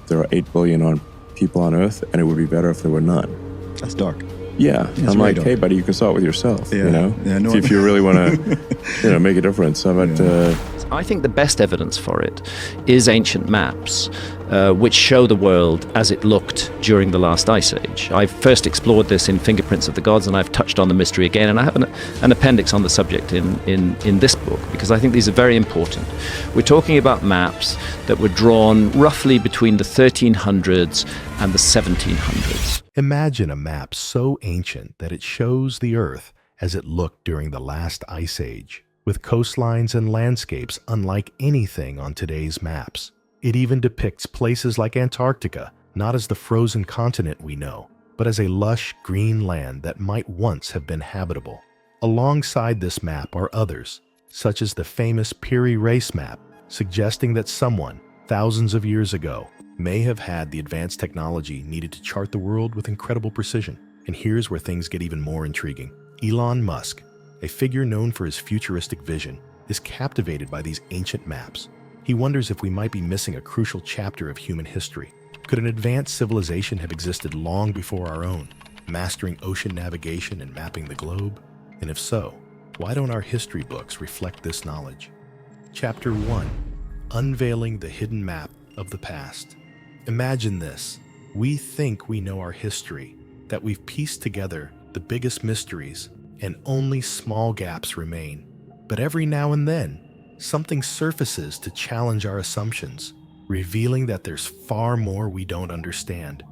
there are 8 billion people on Earth, and it would be better if there were none. That's dark. Yeah, I'm like, hey, buddy, you can start with yourself. Yeah. You know, Yeah, no, if you really want to, make a difference. I think the best evidence for it is ancient maps, which show the world as it looked during the last ice age. I first explored this in Fingerprints of the Gods, and I've touched on the mystery again, and I have an appendix on the subject in this book, because I think these are very important. We're talking about maps that were drawn roughly between the 1300s and the 1700s. Imagine a map so ancient that it shows the Earth as it looked during the last ice age, with coastlines and landscapes unlike anything on today's maps. It even depicts places like Antarctica, not as the frozen continent we know, but as a lush green land that might once have been habitable. Alongside this map are others, such as the famous Piri Reis map, suggesting that someone, thousands of years ago, may have had the advanced technology needed to chart the world with incredible precision. And here's where things get even more intriguing. Elon Musk, a figure known for his futuristic vision, is captivated by these ancient maps. He wonders if we might be missing a crucial chapter of human history. Could an advanced civilization have existed long before our own, mastering ocean navigation and mapping the globe? And if so, why don't our history books reflect this knowledge? Chapter 1. Unveiling the hidden map of the past. Imagine this. We think we know our history, that we've pieced together the biggest mysteries, and only small gaps remain. But every now and then, something surfaces to challenge our assumptions, revealing that there's far more we don't understand.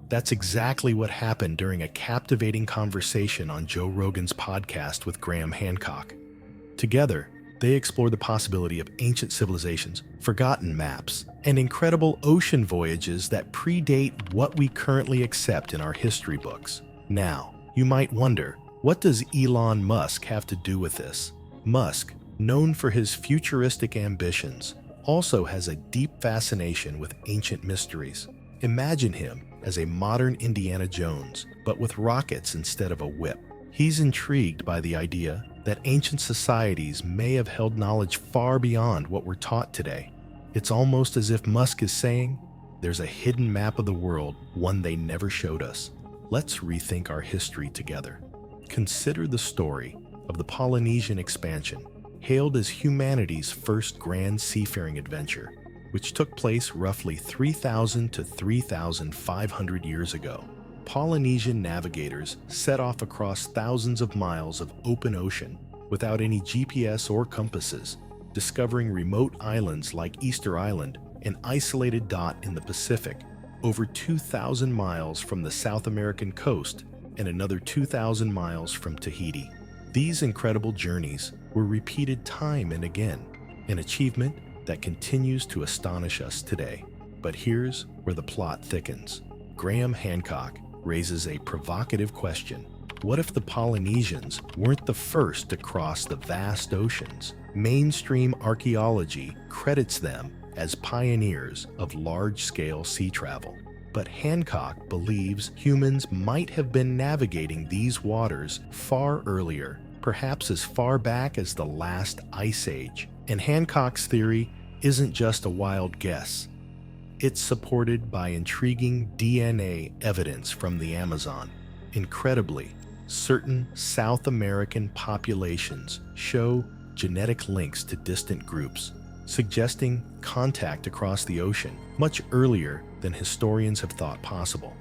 That's exactly what happened during a captivating conversation on Joe Rogan's podcast with Graham Hancock. Together, they explore the possibility of ancient civilizations, forgotten maps, and incredible ocean voyages that predate what we currently accept in our history books. Now, you might wonder, what does Elon Musk have to do with this? Musk, known for his futuristic ambitions, also has a deep fascination with ancient mysteries. Imagine him as a modern Indiana Jones, but with rockets instead of a whip. He's intrigued by the idea that ancient societies may have held knowledge far beyond what we're taught today. It's almost as if Musk is saying, there's a hidden map of the world, one they never showed us. Let's rethink our history together. Consider the story of the Polynesian expansion, hailed as humanity's first grand seafaring adventure, which took place roughly 3,000 to 3,500 years ago. Polynesian navigators set off across thousands of miles of open ocean without any GPS or compasses, discovering remote islands like Easter Island, an isolated dot in the Pacific, over 2,000 miles from the South American coast and another 2,000 miles from Tahiti. These incredible journeys were repeated time and again, an achievement that continues to astonish us today. But here's where the plot thickens. Graham Hancock raises a provocative question. What if the Polynesians weren't the first to cross the vast oceans? Mainstream archaeology credits them as pioneers of large-scale sea travel. But Hancock believes humans might have been navigating these waters far earlier, perhaps as far back as the last ice age. And Hancock's theory isn't just a wild guess. It's supported by intriguing DNA evidence from the Amazon. Incredibly, certain South American populations show genetic links to distant groups, suggesting contact across the ocean much earlier than historians have thought possible.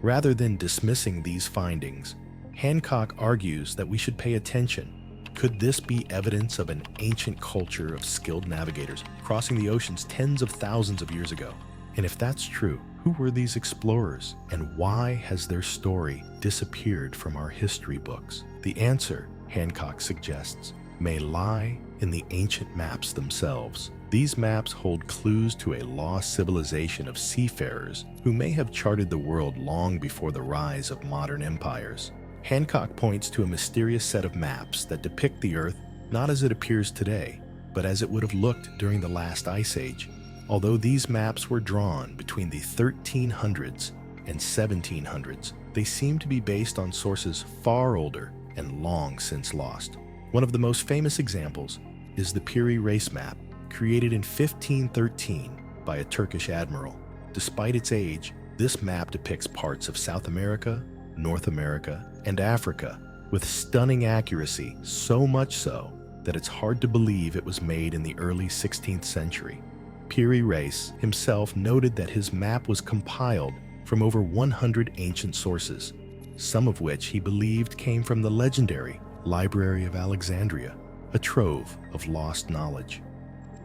Rather than dismissing these findings, Hancock argues that we should pay attention. Could this be evidence of an ancient culture of skilled navigators crossing the oceans tens of thousands of years ago? And if that's true, who were these explorers, and why has their story disappeared from our history books? The answer, Hancock suggests, may lie in the ancient maps themselves. These maps hold clues to a lost civilization of seafarers who may have charted the world long before the rise of modern empires. Hancock points to a mysterious set of maps that depict the Earth not as it appears today, but as it would have looked during the last ice age. Although these maps were drawn between the 1300s and 1700s, they seem to be based on sources far older and long since lost. One of the most famous examples is the Piri Reis map, created in 1513 by a Turkish admiral. Despite its age, this map depicts parts of South America, North America, and Africa with stunning accuracy, so much so that it's hard to believe it was made in the early 16th century. Piri Reis himself noted that his map was compiled from over 100 ancient sources, some of which he believed came from the legendary Library of Alexandria, a trove of lost knowledge.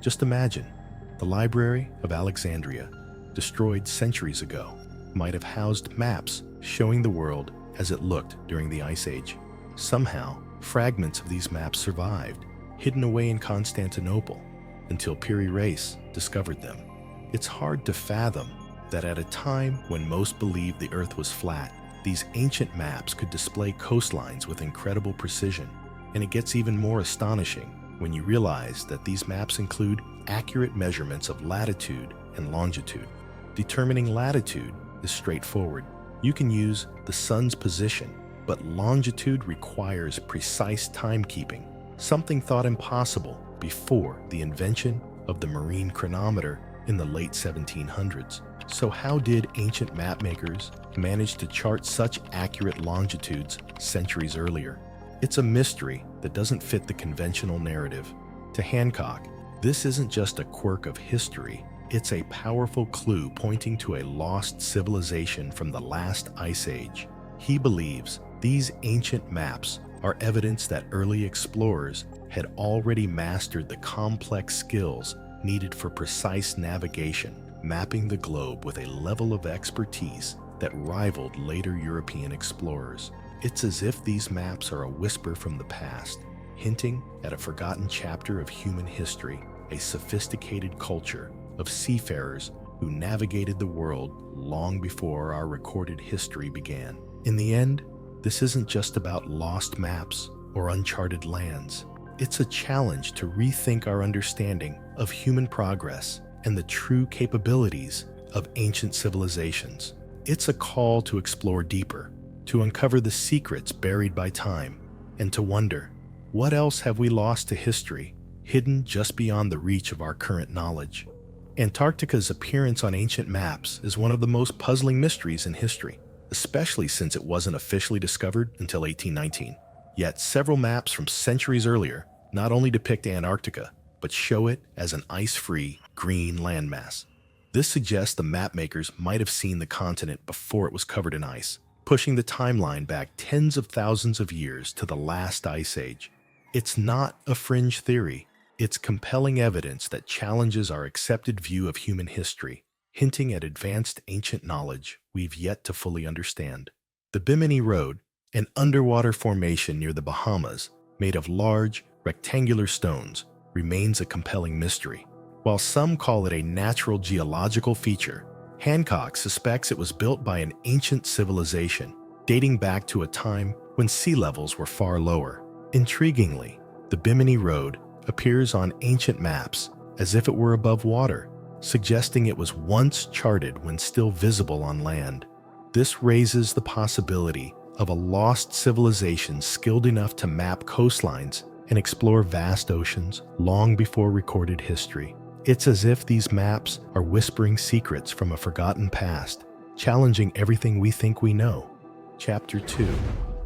Just imagine, the Library of Alexandria, destroyed centuries ago, might have housed maps showing the world as it looked during the Ice Age. Somehow, fragments of these maps survived, hidden away in Constantinople, until Piri Reis discovered them. It's hard to fathom that at a time when most believed the Earth was flat, these ancient maps could display coastlines with incredible precision. And it gets even more astonishing when you realize that these maps include accurate measurements of latitude and longitude. Determining latitude is straightforward. You can use the sun's position, but longitude requires precise timekeeping, something thought impossible before the invention of the marine chronometer in the late 1700s. So how did ancient mapmakers manage to chart such accurate longitudes centuries earlier? It's a mystery that doesn't fit the conventional narrative. To Hancock, this isn't just a quirk of history, it's a powerful clue pointing to a lost civilization from the last ice age. He believes these ancient maps are evidence that early explorers had already mastered the complex skills needed for precise navigation, mapping the globe with a level of expertise that rivaled later European explorers. It's as if these maps are a whisper from the past, hinting at a forgotten chapter of human history, a sophisticated culture of seafarers who navigated the world long before our recorded history began. In the end, this isn't just about lost maps or uncharted lands. It's a challenge to rethink our understanding of human progress and the true capabilities of ancient civilizations. It's a call to explore deeper, to uncover the secrets buried by time, and to wonder, what else have we lost to history, hidden just beyond the reach of our current knowledge? Antarctica's appearance on ancient maps is one of the most puzzling mysteries in history, especially since it wasn't officially discovered until 1819. Yet several maps from centuries earlier not only depict Antarctica, but show it as an ice-free, green landmass. This suggests the mapmakers might have seen the continent before it was covered in ice, pushing the timeline back tens of thousands of years to the last ice age. It's not a fringe theory. It's compelling evidence that challenges our accepted view of human history, hinting at advanced ancient knowledge we've yet to fully understand. The Bimini Road, an underwater formation near the Bahamas made of large, rectangular stones, remains a compelling mystery. While some call it a natural geological feature, Hancock suspects it was built by an ancient civilization, dating back to a time when sea levels were far lower. Intriguingly, the Bimini Road appears on ancient maps as if it were above water, suggesting it was once charted when still visible on land. This raises the possibility of a lost civilization skilled enough to map coastlines and explore vast oceans long before recorded history. It's as if these maps are whispering secrets from a forgotten past, challenging everything we think we know. Chapter 2: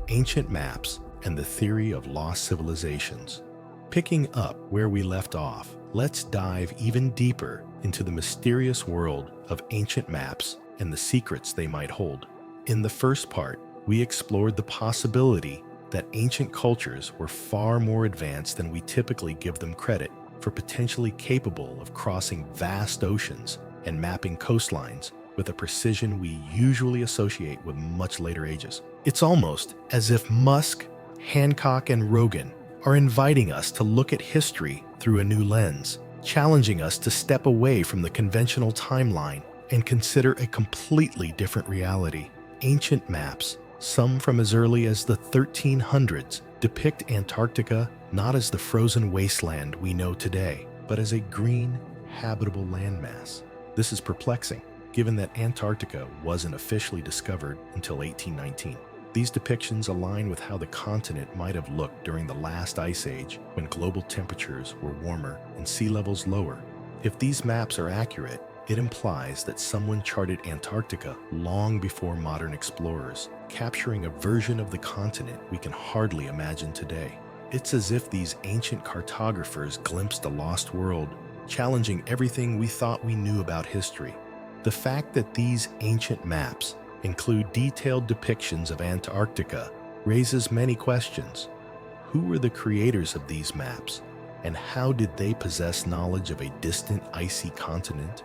Ancient Maps and the Theory of Lost Civilizations. Picking up where we left off, let's dive even deeper into the mysterious world of ancient maps and the secrets they might hold. In the first part, we explored the possibility that ancient cultures were far more advanced than we typically give them credit for, potentially capable of crossing vast oceans and mapping coastlines with a precision we usually associate with much later ages. It's almost as if Musk, Hancock, and Rogan are inviting us to look at history through a new lens, challenging us to step away from the conventional timeline and consider a completely different reality. Ancient maps, some from as early as the 1300s, depict Antarctica not as the frozen wasteland we know today, but as a green, habitable landmass. This is perplexing, given that Antarctica wasn't officially discovered until 1819. These depictions align with how the continent might have looked during the last ice age, when global temperatures were warmer and sea levels lower. If these maps are accurate, It implies that someone charted Antarctica long before modern explorers, capturing a version of the continent we can hardly imagine today. It's as if these ancient cartographers glimpsed a lost world, challenging everything we thought we knew about history. The fact that these ancient maps include detailed depictions of Antarctica raises many questions. Who were the creators of these maps, and how did they possess knowledge of a distant icy continent?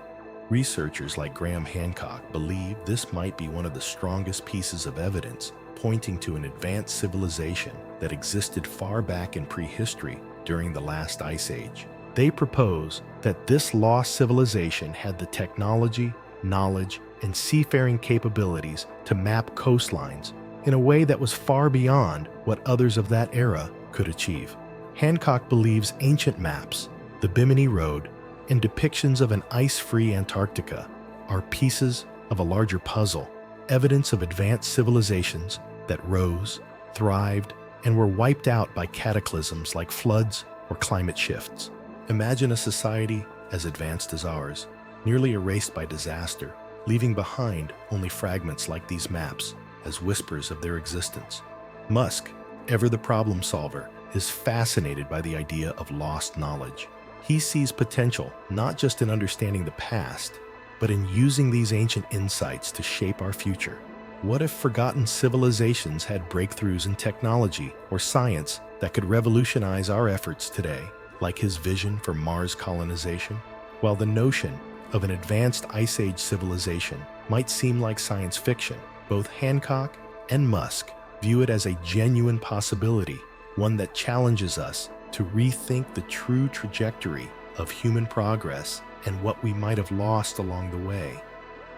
Researchers like Graham Hancock believe this might be one of the strongest pieces of evidence pointing to an advanced civilization that existed far back in prehistory during the last ice age. They propose that this lost civilization had the technology, knowledge, and seafaring capabilities to map coastlines in a way that was far beyond what others of that era could achieve. Hancock believes ancient maps, the Bimini Road, and depictions of an ice-free Antarctica are pieces of a larger puzzle, evidence of advanced civilizations that rose, thrived, and were wiped out by cataclysms like floods or climate shifts. Imagine a society as advanced as ours, nearly erased by disaster, leaving behind only fragments like these maps as whispers of their existence. Musk, ever the problem solver, is fascinated by the idea of lost knowledge. He sees potential not just in understanding the past, but in using these ancient insights to shape our future. What if forgotten civilizations had breakthroughs in technology or science that could revolutionize our efforts today, like his vision for Mars colonization? While the notion of an advanced Ice Age civilization might seem like science fiction, both Hancock and Musk view it as a genuine possibility, one that challenges us to rethink the true trajectory of human progress and what we might have lost along the way.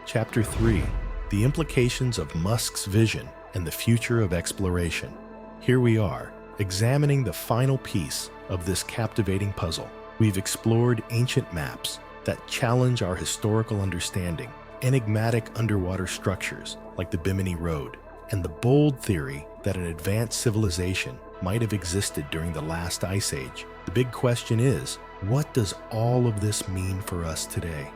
Chapter 3: The Implications of Musk's Vision and the Future of Exploration. Here we are, examining the final piece of this captivating puzzle. We've explored ancient maps that challenge our historical understanding, enigmatic underwater structures like the Bimini Road, and the bold theory that an advanced civilization might have existed during the last ice age. The big question is, what does all of this mean for us today?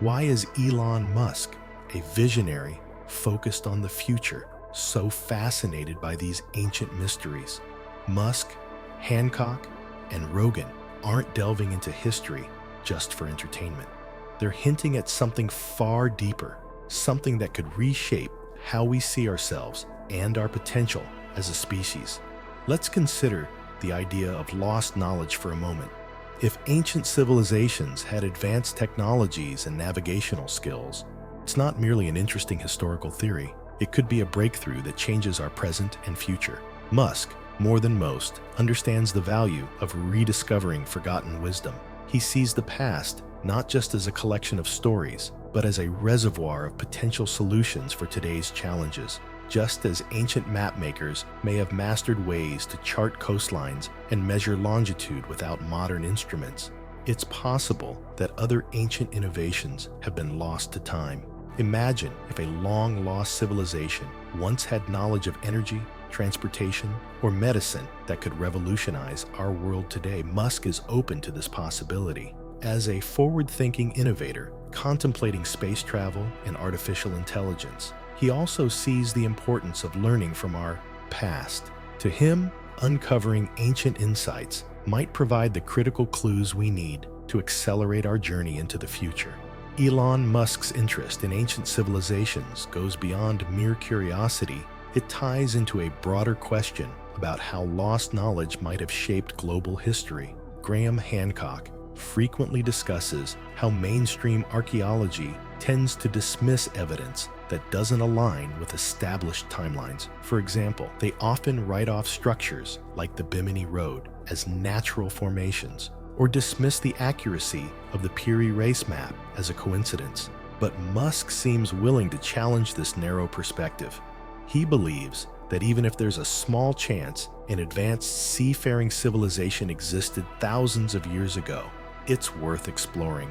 Why is Elon Musk, a visionary focused on the future, so fascinated by these ancient mysteries? Musk, Hancock, and Rogan aren't delving into history just for entertainment. They're hinting at something far deeper, something that could reshape how we see ourselves and our potential as a species. Let's consider the idea of lost knowledge for a moment. If ancient civilizations had advanced technologies and navigational skills, it's not merely an interesting historical theory. It could be a breakthrough that changes our present and future. Musk, more than most, understands the value of rediscovering forgotten wisdom. He sees the past not just as a collection of stories, but as a reservoir of potential solutions for today's challenges. Just as ancient mapmakers may have mastered ways to chart coastlines and measure longitude without modern instruments, it's possible that other ancient innovations have been lost to time. Imagine if a long-lost civilization once had knowledge of energy, transportation, or medicine that could revolutionize our world today. Musk is open to this possibility. As a forward-thinking innovator contemplating space travel and artificial intelligence, he also sees the importance of learning from our past. To him, uncovering ancient insights might provide the critical clues we need to accelerate our journey into the future. Elon Musk's interest in ancient civilizations goes beyond mere curiosity. It ties into a broader question about how lost knowledge might have shaped global history. Graham Hancock frequently discusses how mainstream archaeology tends to dismiss evidence that doesn't align with established timelines. For example, they often write off structures like the Bimini Road as natural formations, or dismiss the accuracy of the Piri Reis map as a coincidence. But Musk seems willing to challenge this narrow perspective. He believes that even if there's a small chance an advanced seafaring civilization existed thousands of years ago, it's worth exploring.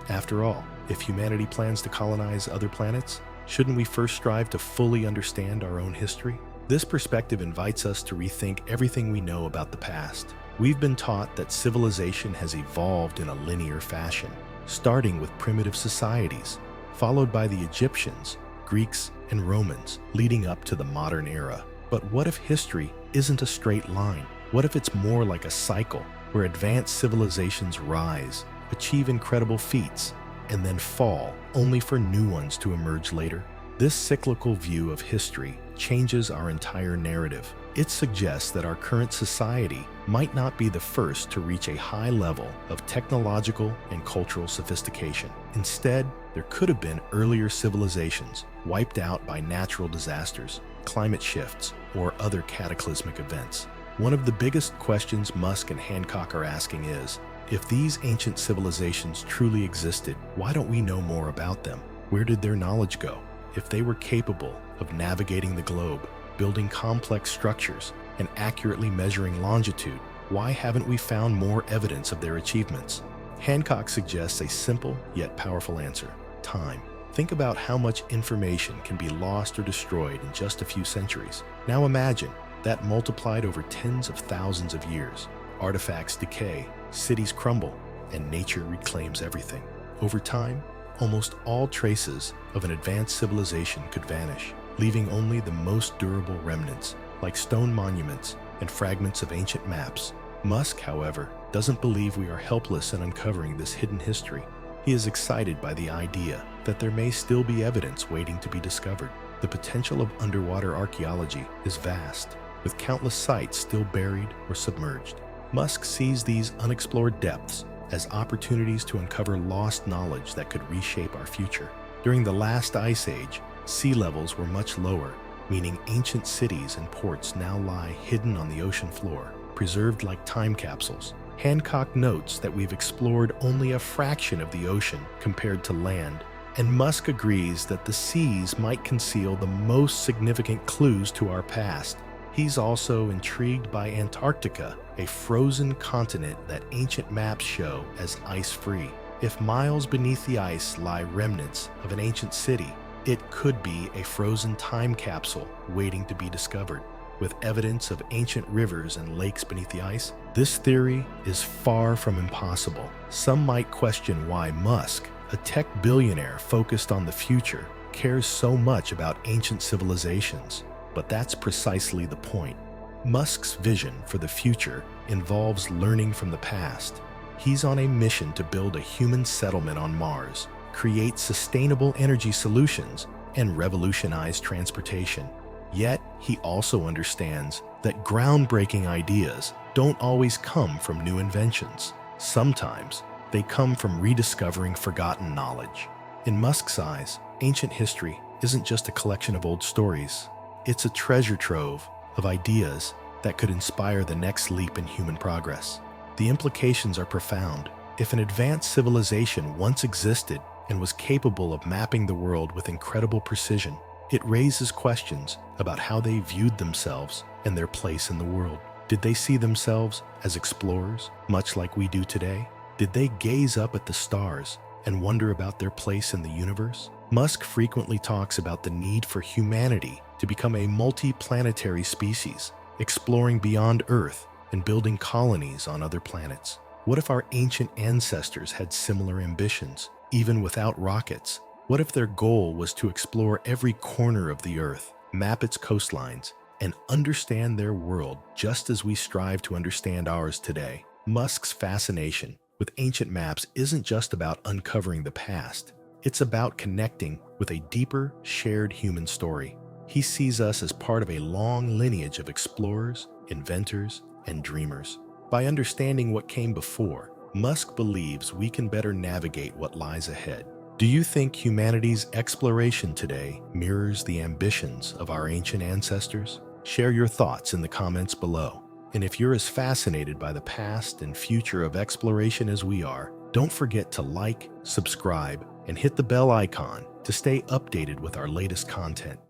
After all, if humanity plans to colonize other planets, shouldn't we first strive to fully understand our own history? This perspective invites us to rethink everything we know about the past. We've been taught that civilization has evolved in a linear fashion, starting with primitive societies, followed by the Egyptians, Greeks, and Romans, leading up to the modern era. But what if history isn't a straight line? What if it's more like a cycle where advanced civilizations rise, achieve incredible feats, and then fall, only for new ones to emerge later? This cyclical view of history changes our entire narrative. It suggests that our current society might not be the first to reach a high level of technological and cultural sophistication. Instead, there could have been earlier civilizations wiped out by natural disasters, climate shifts, or other cataclysmic events. One of the biggest questions Musk and Hancock are asking is, if these ancient civilizations truly existed, why don't we know more about them? Where did their knowledge go? If they were capable of navigating the globe, building complex structures, and accurately measuring longitude, why haven't we found more evidence of their achievements? Hancock suggests a simple yet powerful answer: time. Think about how much information can be lost or destroyed in just a few centuries. Now imagine that multiplied over tens of thousands of years. Artifacts decay, cities crumble, and nature reclaims everything. Over time, almost all traces of an advanced civilization could vanish, leaving only the most durable remnants, like stone monuments and fragments of ancient maps. Musk, however, doesn't believe we are helpless in uncovering this hidden history. He is excited by the idea that there may still be evidence waiting to be discovered. The potential of underwater archaeology is vast, with countless sites still buried or submerged. Musk sees these unexplored depths as opportunities to uncover lost knowledge that could reshape our future. During the last ice age, sea levels were much lower, meaning ancient cities and ports now lie hidden on the ocean floor, preserved like time capsules. Hancock notes that we've explored only a fraction of the ocean compared to land, and Musk agrees that the seas might conceal the most significant clues to our past. He's also intrigued by Antarctica, a frozen continent that ancient maps show as ice-free. If miles beneath the ice lie remnants of an ancient city, it could be a frozen time capsule waiting to be discovered. With evidence of ancient rivers and lakes beneath the ice, this theory is far from impossible. Some might question why Musk, a tech billionaire focused on the future, cares so much about ancient civilizations. But that's precisely the point. Musk's vision for the future involves learning from the past. He's on a mission to build a human settlement on Mars, create sustainable energy solutions, and revolutionize transportation. Yet, he also understands that groundbreaking ideas don't always come from new inventions. Sometimes, they come from rediscovering forgotten knowledge. In Musk's eyes, ancient history isn't just a collection of old stories. It's a treasure trove of ideas that could inspire the next leap in human progress. The implications are profound. If an advanced civilization once existed and was capable of mapping the world with incredible precision, it raises questions about how they viewed themselves and their place in the world. Did they see themselves as explorers, much like we do today? Did they gaze up at the stars and wonder about their place in the universe? Musk frequently talks about the need for humanity to become a multi-planetary species, exploring beyond Earth and building colonies on other planets. What if our ancient ancestors had similar ambitions, even without rockets? What if their goal was to explore every corner of the Earth, map its coastlines, and understand their world just as we strive to understand ours today? Musk's fascination with ancient maps isn't just about uncovering the past. It's about connecting with a deeper, shared human story. He sees us as part of a long lineage of explorers, inventors, and dreamers. By understanding what came before, Musk believes we can better navigate what lies ahead. Do you think humanity's exploration today mirrors the ambitions of our ancient ancestors? Share your thoughts in the comments below. And if you're as fascinated by the past and future of exploration as we are, don't forget to like, subscribe, and hit the bell icon to stay updated with our latest content.